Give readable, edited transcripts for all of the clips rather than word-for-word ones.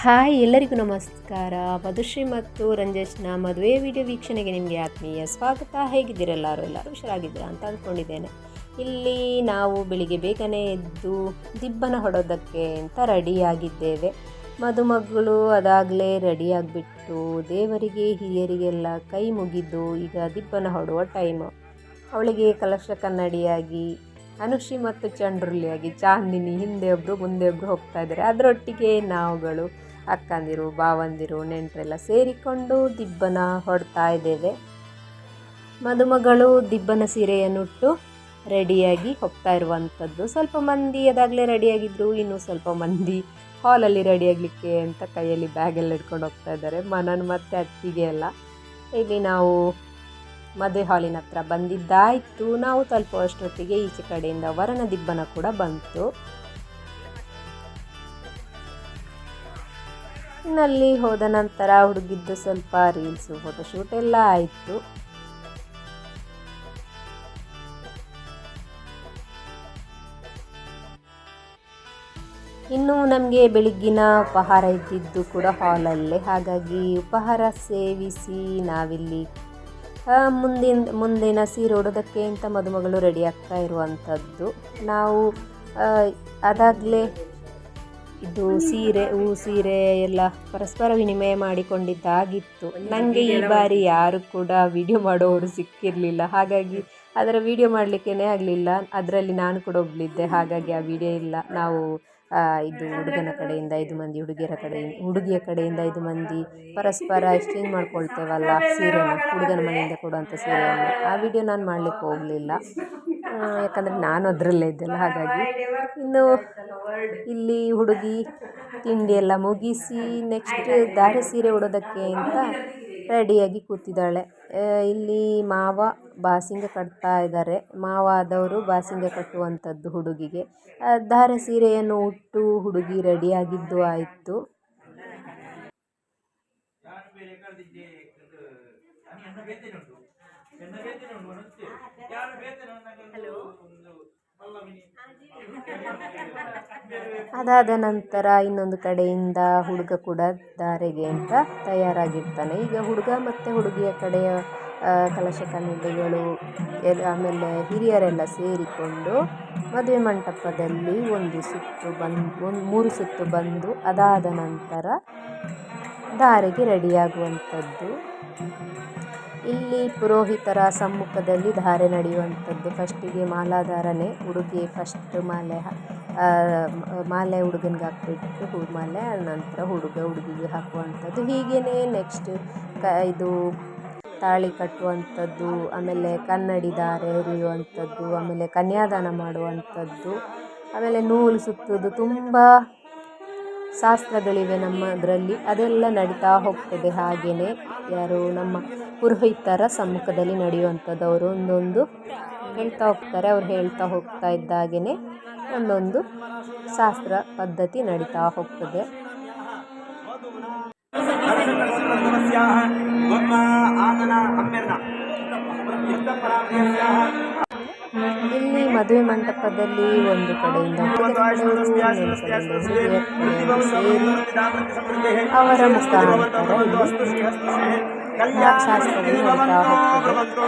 Hi, ಎಲ್ಲರಿಗೂ ನಮಸ್ಕಾರ. ಮಧುಶ್ರೀ ಮತ್ತು ರಂಜೇಶ್ನ ಮದುವೆ ವಿಡಿಯೋ ವೀಕ್ಷಣೆಗೆ ನಿಮಗೆ ಆತ್ಮೀಯ ಸ್ವಾಗತ. ಹೇಗಿದ್ದೀರೆಲ್ಲರೂ ಹುಷಾರಾಗಿದ್ದೀರಾ ಅಂತ ಅಂದ್ಕೊಂಡಿದ್ದೇನೆ. ಇಲ್ಲಿ ನಾವು ಬೆಳಿಗ್ಗೆ ಬೇಗನೆ ಎದ್ದು ದಿಬ್ಬನ ಹೊಡೋದಕ್ಕೆ ಅಂತ ರೆಡಿಯಾಗಿದ್ದೇವೆ. ಮದುಮಗಳು ಅದಾಗಲೇ ರೆಡಿಯಾಗಿಬಿಟ್ಟು ದೇವರಿಗೆ ಹಿರಿಯರಿಗೆಲ್ಲ ಕೈ ಮುಗಿದು ಈಗ ದಿಬ್ಬನ ಹೊಡುವ ಟೈಮು. ಅವಳಿಗೆ ಕಲಶ ಕನ್ನಡಿಯಾಗಿ ಅನುಶ್ರೀ ಮತ್ತು ಚಂಡ್ರುಲಿಯಾಗಿ ಚಾಂದಿನಿ ಹಿಂದೆ ಒಬ್ಬರು ಮುಂದೆ ಒಬ್ಬರು ಹೋಗ್ತಾ ಇದ್ದಾರೆ. ಅದರೊಟ್ಟಿಗೆ ನಾವುಗಳು ಅಕ್ಕಂದಿರು ಭಾವಂದಿರು ನೆಂಟರೆಲ್ಲ ಸೇರಿಕೊಂಡು ದಿಬ್ಬನ ಹೊಡ್ತಾ ಇದ್ದೇವೆ. ಮದುಮಗಳು ದಿಬ್ಬನ ಸೀರೆಯನ್ನುಟ್ಟು ರೆಡಿಯಾಗಿ ಹೋಗ್ತಾ ಇರುವಂಥದ್ದು. ಸ್ವಲ್ಪ ಮಂದಿ ಅದಾಗಲೇ ರೆಡಿಯಾಗಿದ್ದರು, ಇನ್ನೂ ಸ್ವಲ್ಪ ಮಂದಿ ಹಾಲಲ್ಲಿ ರೆಡಿಯಾಗಲಿಕ್ಕೆ ಅಂತ ಕೈಯಲ್ಲಿ ಬ್ಯಾಗೆಲ್ಲ ಹಿಡ್ಕೊಂಡು ಹೋಗ್ತಾ ಇದ್ದಾರೆ. ಮನನ್ ಮತ್ತು ಅತ್ತಿಗೆ ಎಲ್ಲ. ಇಲ್ಲಿ ನಾವು ಮದುವೆ ಹಾಲಿನ ಹತ್ರ ಬಂದಿದ್ದಾಯಿತು. ನಾವು ತಲುಪುವಷ್ಟೊತ್ತಿಗೆ ಈಚೆ ಕಡೆಯಿಂದ ವರನ ದಿಬ್ಬನ ಕೂಡ ಬಂತು. ಇನ್ನಲ್ಲಿ ಹೋದ ನಂತರ ಹುಡುಗಿದ್ದು ಸ್ವಲ್ಪ ರೀಲ್ಸು ಫೋಟೋಶೂಟ್ ಎಲ್ಲ ಆಯಿತು. ಇನ್ನು ನಮಗೆ ಬೆಳಗ್ಗಿನ ಉಪಹಾರ ಇದ್ದಿದ್ದು ಕೂಡ ಹಾಲಲ್ಲೇ. ಹಾಗಾಗಿ ಉಪಹಾರ ಸೇವಿಸಿ ನಾವಿಲ್ಲಿ ಮುಂದಿನ ಸೀರೆ ಉಡೋದಕ್ಕೆ ಅಂತ ಮದುಮಗಳು ರೆಡಿ ಆಗ್ತಾ ಇರುವಂಥದ್ದು. ನಾವು ಅದಾಗಲೇ ಇದು ಸೀರೆ ಎಲ್ಲ ಪರಸ್ಪರ ವಿನಿಮಯ ಮಾಡಿಕೊಂಡಿದ್ದಾಗಿತ್ತು. ನನಗೆ ಈ ಬಾರಿ ಯಾರು ಕೂಡ ವಿಡಿಯೋ ಮಾಡೋರು ಸಿಕ್ಕಿರಲಿಲ್ಲ, ಹಾಗಾಗಿ ಅದರ ವಿಡಿಯೋ ಮಾಡಲಿಕ್ಕೇ ಆಗಲಿಲ್ಲ. ಅದರಲ್ಲಿ ನಾನು ಕೂಡ ಒಬ್ಬಳಿದ್ದೆ, ಹಾಗಾಗಿ ಆ ವಿಡಿಯೋ ಇಲ್ಲ. ನಾವು ಇದು ಹುಡುಗನ ಕಡೆಯಿಂದ 5 ಮಂದಿ, ಹುಡುಗಿಯ ಕಡೆಯಿಂದ 5 ಮಂದಿ ಪರಸ್ಪರ ಎಕ್ಸ್ಚೇಂಜ್ ಮಾಡ್ಕೊಳ್ತೇವಲ್ಲ ಸೀರೆನ, ಹುಡುಗನ ಮನೆಯಿಂದ ಕೊಡುವಂಥ ಸೀರೆಯನ್ನು. ಆ ವಿಡಿಯೋ ನಾನು ಮಾಡಲಿಕ್ಕೆ ಹೋಗಲಿಲ್ಲ, ಯಾಕಂದರೆ ನಾನು ಅದರಲ್ಲೇ ಇದ್ದೆಲ್ಲ. ಹಾಗಾಗಿ ಇನ್ನು ಇಲ್ಲಿ ಹುಡುಗಿ ತಿಂಡಿ ಎಲ್ಲ ಮುಗಿಸಿ ನೆಕ್ಸ್ಟ್ ಧಾರೆ ಸೀರೆ ಉಡೋದಕ್ಕೆ ಅಂತ ರೆಡಿಯಾಗಿ ಕೂತಿದ್ದಾಳೆ. ಇಲ್ಲಿ ಮಾವ ಬಾಸಿಂಗ ಕಟ್ತಾ ಇದ್ದಾರೆ. ಮಾವ ಆದವರು ಬಾಸಿಂಗ ಕಟ್ಟುವಂಥದ್ದು ಹುಡುಗಿಗೆ. ಧಾರೆ ಸೀರೆಯನ್ನು ಉಟ್ಟು ಹುಡುಗಿ ರೆಡಿಯಾಗಿದ್ದು ಆಯಿತು. ಅದಾದ ನಂತರ ಇನ್ನೊಂದು ಕಡೆಯಿಂದ ಹುಡುಗ ಕೂಡ ಧಾರೆಗೆ ಅಂತ ತಯಾರಾಗಿರ್ತಾನೆ. ಈಗ ಹುಡುಗ ಮತ್ತು ಹುಡುಗಿಯ ಕಡೆಯ ಕಲಶ ಕನ್ನಡಿಗಳು ಆಮೇಲೆ ಹಿರಿಯರೆಲ್ಲ ಸೇರಿಕೊಂಡು ಮದುವೆ ಮಂಟಪದಲ್ಲಿ 3 ಸುತ್ತು ಬಂದು ಅದಾದ ನಂತರ ಧಾರೆಗೆ ರೆಡಿಯಾಗುವಂಥದ್ದು. ಇಲ್ಲಿ ಪುರೋಹಿತರ ಸಮ್ಮುಖದಲ್ಲಿ ಧಾರೆ ನಡೆಯುವಂಥದ್ದು. ಫಸ್ಟಿಗೆ ಮಾಲಾಧಾರಣೆ, ಹುಡುಗಿ ಫಸ್ಟ್ ಮಾಲೆ ಹುಡುಗನಿಗೆ ಹಾಕ್ಬಿಟ್ಟು ಹೂಮಾಲೆ, ನಂತರ ಹುಡುಗಿಗೆ ಹಾಕುವಂಥದ್ದು. ಹೀಗೇ ನೆಕ್ಸ್ಟ್ ಇದು ತಾಳಿ ಕಟ್ಟುವಂಥದ್ದು, ಆಮೇಲೆ ಕನ್ನಡಿ ಧಾರೆ ಎರೆಯುವಂಥದ್ದು, ಆಮೇಲೆ ಕನ್ಯಾದಾನ ಮಾಡುವಂಥದ್ದು, ಆಮೇಲೆ ನೂಲು ಸುತ್ತೋದು, ತುಂಬ ಶಾಸ್ತ್ರಗಳಿವೆ ನಮ್ಮದರಲ್ಲಿ. ಅದೆಲ್ಲ ನಡೀತಾ ಹೋಗ್ತದೆ. ಹಾಗೆಯೇ ಯಾರು ನಮ್ಮ ಪುರೋಹಿತರ ಸಮ್ಮುಖದಲ್ಲಿ ನಡೆಯುವಂಥದ್ದು. ಅವರು ಒಂದೊಂದು ಹೇಳ್ತಾ ಹೋಗ್ತಾರೆ. ಅವ್ರು ಹೇಳ್ತಾ ಹೋಗ್ತಾ ಇದ್ದಾಗೇ ಒಂದೊಂದು ಶಾಸ್ತ್ರ ಪದ್ಧತಿ ನಡೀತಾ ಹೋಗ್ತದೆ. ಇಲ್ಲಿ ಮದುವೆ ಮಂಟಪದಲ್ಲಿ ಒಂದು ಕಡೆಯಿಂದ ಹುಡುಗರು ಸೇರಿ ಅವರ ಮುಖಾಂತರ ಶಾಸ್ತ್ರಗಳು ನಡೀತಾ ಹೋಗ್ತದೆ.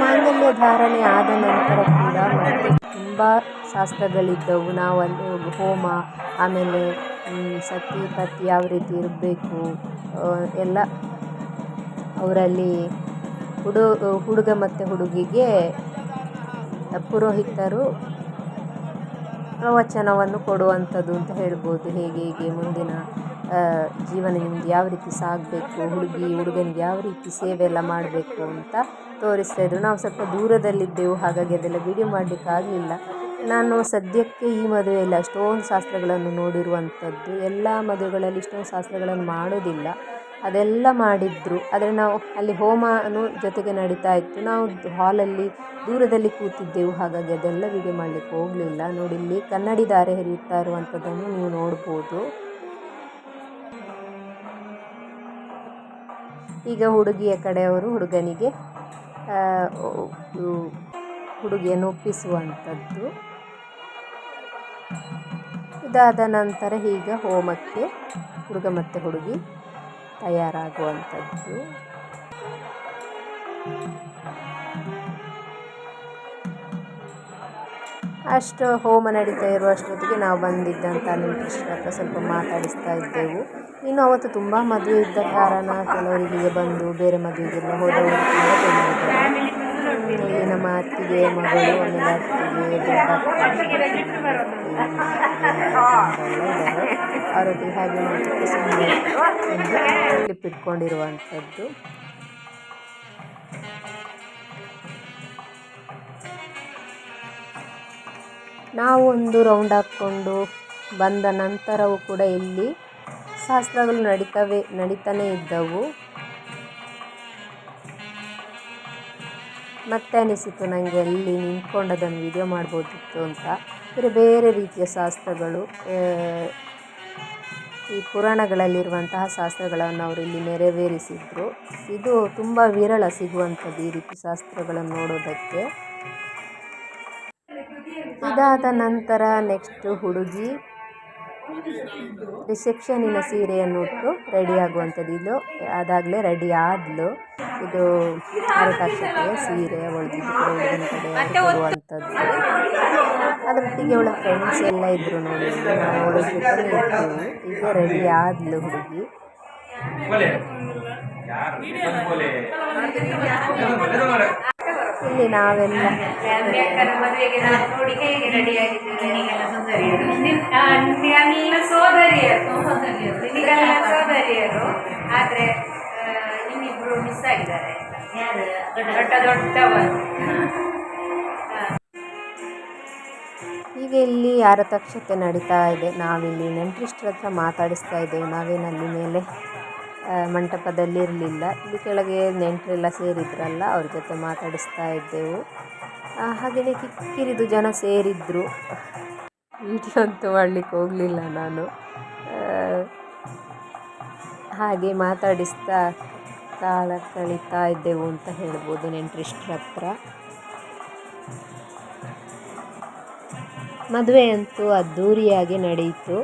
ಮಾಂಗಲ್ಯ ಧಾರಣೆ ಆದ ನಂತರ ಕೂಡ ಮತ್ತೆ ತುಂಬ ಶಾಸ್ತ್ರಗಳಿದ್ದವು. ನಾವು ಅಲ್ಲಿ ಹೋಮ, ಆಮೇಲೆ ಸತಿ ಪತಿ ಯಾವ ರೀತಿ ಇರಬೇಕು ಎಲ್ಲ ಅವರಲ್ಲಿ ಹುಡುಗ ಮತ್ತು ಹುಡುಗಿಗೆ ಪುರೋಹಿತರು ಪ್ರವಚನವನ್ನು ಕೊಡುವಂಥದ್ದು ಅಂತ ಹೇಳ್ಬೋದು. ಹೇಗೆ ಮುಂದಿನ ಜೀವನ ನಿಮ್ದು ಯಾವ ರೀತಿ ಸಾಗಬೇಕು, ಹುಡುಗನಿಗೆ ಯಾವ ರೀತಿ ಸೇವೆ ಎಲ್ಲ ಮಾಡಬೇಕು ಅಂತ ತೋರಿಸ್ತಾಯಿದ್ರು. ನಾವು ಸ್ವಲ್ಪ ದೂರದಲ್ಲಿದ್ದೆವು, ಹಾಗಾಗಿ ಅದೆಲ್ಲ ವಿಡಿಯೋ ಮಾಡಲಿಕ್ಕಾಗಲಿಲ್ಲ. ನಾನು ಸದ್ಯಕ್ಕೆ ಈ ಮದುವೆಯಲ್ಲಿ ಅಷ್ಟೊಂದು ಶಾಸ್ತ್ರಗಳನ್ನು ನೋಡಿರುವಂಥದ್ದು. ಎಲ್ಲ ಮದುವೆಗಳಲ್ಲಿ ಇಷ್ಟೊಂದು ಶಾಸ್ತ್ರಗಳನ್ನು ಮಾಡೋದಿಲ್ಲ, ಅದೆಲ್ಲ ಮಾಡಿದ್ರು. ಆದರೆ ನಾವು ಅಲ್ಲಿ ಹೋಮನೂ ಜೊತೆಗೆ ನಡೀತಾ ಇತ್ತು. ನಾವು ಹಾಲಲ್ಲಿ ದೂರದಲ್ಲಿ ಕೂತಿದ್ದೆವು, ಹಾಗಾಗಿ ಅದೆಲ್ಲ ವಿಡಿಯೋ ಮಾಡಲಿಕ್ಕೆ ಹೋಗಲಿಲ್ಲ. ನೋಡಿ, ಇಲ್ಲಿ ಕನ್ನಡಿ ಧಾರೆ ಎರೆಯುತ್ತಾ ಇರುವಂಥದ್ದನ್ನು ನೀವು ನೋಡ್ಬೋದು. ಈಗ ಹುಡುಗಿಯ ಕಡೆಯವರು ಹುಡುಗನಿಗೆ ಹುಡುಗಿಯನ್ನು ಒಪ್ಪಿಸುವಂಥದ್ದು. ಇದಾದ ನಂತರ ಈಗ ಹೋಮಕ್ಕೆ ಹುಡುಗ ಮತ್ತು ಹುಡುಗಿ ತಯಾರಾಗುವಂಥದ್ದು. ಅಷ್ಟು ಹೋಮ ನಡೀತಾ ಇರುವಷ್ಟೊತ್ತಿಗೆ ನಾವು ಬಂದಿದ್ದಂಥ ನೆಂಟರಿಷ್ಟರ ಹತ್ರ ಸ್ವಲ್ಪ ಮಾತಾಡಿಸ್ತಾ ಇದ್ದೆವು. ಇನ್ನು ಅವತ್ತು ತುಂಬ ಮದುವೆ ಇದ್ದ ಕಾರಣ ಕೆಲವರಿಗೆ ಬಂದು ಬೇರೆ ಮದುವೆಗೆಲ್ಲ ಹೋದವರು ತುಂಬ ಜನ ಇದ್ದಾರೆ. ಇಲ್ಲಿ ನಮ್ಮ ಅತ್ತಿಗೆ ಮಗಳು, ಆಮೇಲೆ ಅತ್ತಿಗೆ ಅವರೊಟ್ಟಿಗೆ ಹಾಗೆ ಮಾಡಿ ಸುಮ್ಮನೆ ಕ್ಲಿಪ್ ಇಟ್ಕೊಂಡಿರುವಂಥದ್ದು. ನಾವು ಒಂದು ರೌಂಡ್ ಹಾಕ್ಕೊಂಡು ಬಂದ ನಂತರವೂ ಕೂಡ ಇಲ್ಲಿ ಶಾಸ್ತ್ರಗಳು ನಡೀತಾನೆ ಇದ್ದವು. ಮತ್ತೆ ಅನಿಸಿತು ನನಗೆ ಅಲ್ಲಿ ನಿಂತ್ಕೊಂಡು ಅದನ್ನು ವಿಡಿಯೋ ಮಾಡ್ಬೋದಿತ್ತು ಅಂತ. ಬೇರೆ ರೀತಿಯ ಶಾಸ್ತ್ರಗಳು, ಈ ಪುರಾಣಗಳಲ್ಲಿರುವಂತಹ ಶಾಸ್ತ್ರಗಳನ್ನು ಅವರು ಇಲ್ಲಿ ನೆರವೇರಿಸಿದ್ರು. ಇದು ತುಂಬ ವಿರಳ ಸಿಗುವಂಥದ್ದು ಈ ರೀತಿ ಶಾಸ್ತ್ರಗಳನ್ನು ನೋಡೋದಕ್ಕೆ. ಇದಾದ ನಂತರ ನೆಕ್ಸ್ಟು ಹುಡುಗಿ ರಿಸೆಪ್ಷನಿನ ಸೀರೆಯನ್ನು ಉಟ್ಟು ರೆಡಿ ಆಗುವಂಥದ್ದು. ಇದು ಅದಾಗಲೇ ರೆಡಿ ಆದಳು. ಇದು ಆರತಕ್ಷತೆಯ ಸೀರೆ ಒಳಗಿದ್ದು ಕೂಡ ಹುಡುಗನ ಕಡೆ ಕೊಡುವಂಥದ್ದು. ಅದರೊಟ್ಟಿಗೆ ಅವಳ ಫ್ರೆಂಡ್ಸ್ ಎಲ್ಲ ಇದ್ದರು ನೋಡಿ, ನಾವು ಅವಳ ಜೊತೆ ಇರ್ತೀವಿ. ಈಗ ರೆಡಿ ಆದಳು ಹುಡುಗಿ. ಇಲ್ಲಿ ನಾವೆಲ್ಲ ಸೋದರಿಯರು, ಆದರೆ ಇನ್ನಿಬ್ರು ಮಿಸ್ ಆಗಿದ್ದಾರೆ. ಈಗ ಇಲ್ಲಿ ಆರತಕ್ಷತೆ ನಡೀತಾ ಇದೆ. ನಾವಿಲ್ಲಿ ನೆಂಟರಿಷ್ಟರ ಹತ್ರ ಮಾತಾಡಿಸ್ತಾ ಇದ್ದೇವೆ. ನಾವೇನಲ್ಲಿ ಮೇಲೆ ಮಂಟಪದಲ್ಲಿ ಇರಲಿಲ್ಲ, ಇಲ್ಲಿ ಕೆಳಗೆ ನೆಂಟರೆಲ್ಲ ಸೇರಿದ್ರಲ್ಲ, ಅವ್ರ ಜೊತೆ ಮಾತಾಡಿಸ್ತಾ ಇದ್ದೆವು. ಹಾಗೆಯೇ ಕಿಕ್ಕಿರಿದು ಜನ ಸೇರಿದ್ರು. ವಿಡಿಯೋ ಅಂತೂ ಮಾಡಲಿಕ್ಕೆ ಹೋಗಲಿಲ್ಲ ನಾನು. ಹಾಗೆ ಮಾತಾಡಿಸ್ತಾ ಕಾಲ ಕಳೀತಾ ಇದ್ದೆವು ಅಂತ ಹೇಳ್ಬೋದು ನೆಂಟರಿಷ್ಟರ ಹತ್ರ. ಮದುವೆ ಅಂತೂ ಅದ್ಧೂರಿಯಾಗಿ ನಡೆಯಿತು.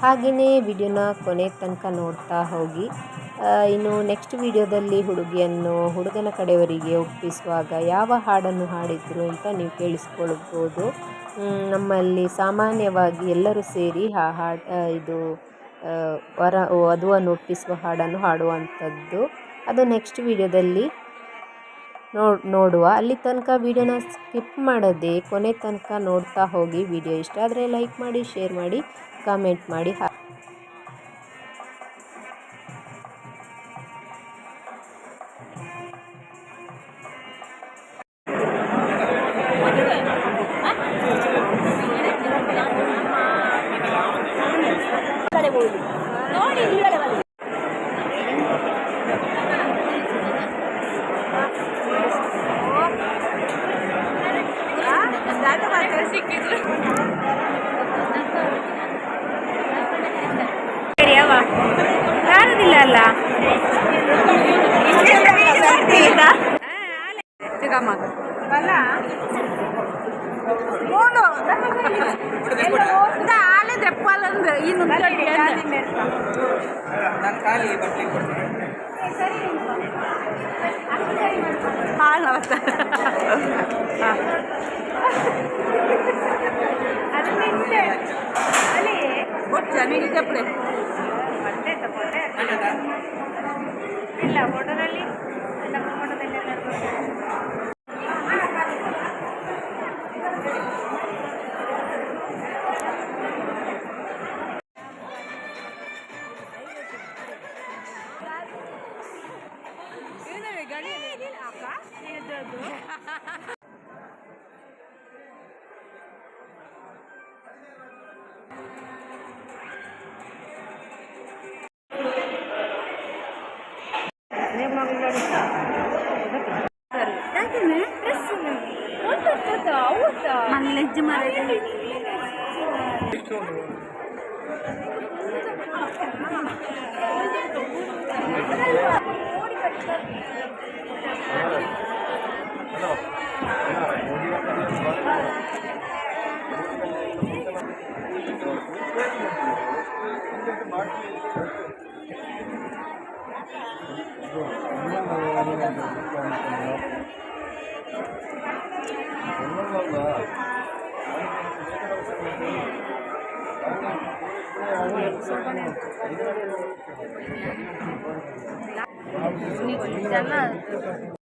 ಹಾಗೆಯೇ ವಿಡಿಯೋನ ಕೊನೆ ತನಕ ನೋಡ್ತಾ ಹೋಗಿ. ಇನ್ನು ನೆಕ್ಸ್ಟ್ ವಿಡಿಯೋದಲ್ಲಿ ಹುಡುಗಿಯನ್ನು ಹುಡುಗನ ಕಡೆಯವರಿಗೆ ಒಪ್ಪಿಸುವಾಗ ಯಾವ ಹಾಡನ್ನು ಹಾಡಿದ್ರು ಅಂತ ನೀವು ಕೇಳಿಸ್ಕೊಳ್ಬೋದು. ನಮ್ಮಲ್ಲಿ ಸಾಮಾನ್ಯವಾಗಿ ಎಲ್ಲರೂ ಸೇರಿ ಆ ಇದು ವಧುವನ್ನು ಒಪ್ಪಿಸುವ ಹಾಡನ್ನು ಹಾಡುವಂಥದ್ದು. ಅದು ನೆಕ್ಸ್ಟ್ ವಿಡಿಯೋದಲ್ಲಿ ನೋಡುವ. ಅಲ್ಲಿ ತನಕ ವಿಡಿಯೋನ ಸ್ಕಿಪ್ ಮಾಡದೆ ಕೊನೆ ತನಕ ನೋಡ್ತಾ ಹೋಗಿ. ವಿಡಿಯೋ ಇಷ್ಟ ಆದರೆ ಲೈಕ್ ಮಾಡಿ, ಶೇರ್ ಮಾಡಿ, ಕಾಮೆಂಟ್ ಮಾಡಿ. ಕಾಣುದಿಲ್ಲ ಅಲ್ಲ ಆಲೆ ತೆಪ್ಪಾಲಂದ್ರೆ ಇನ್ನು ನನಗೆ ಚಪ್ಪಡೆ ಇಲ್ಲ ಫೋಟೋದಲ್ಲಿ जला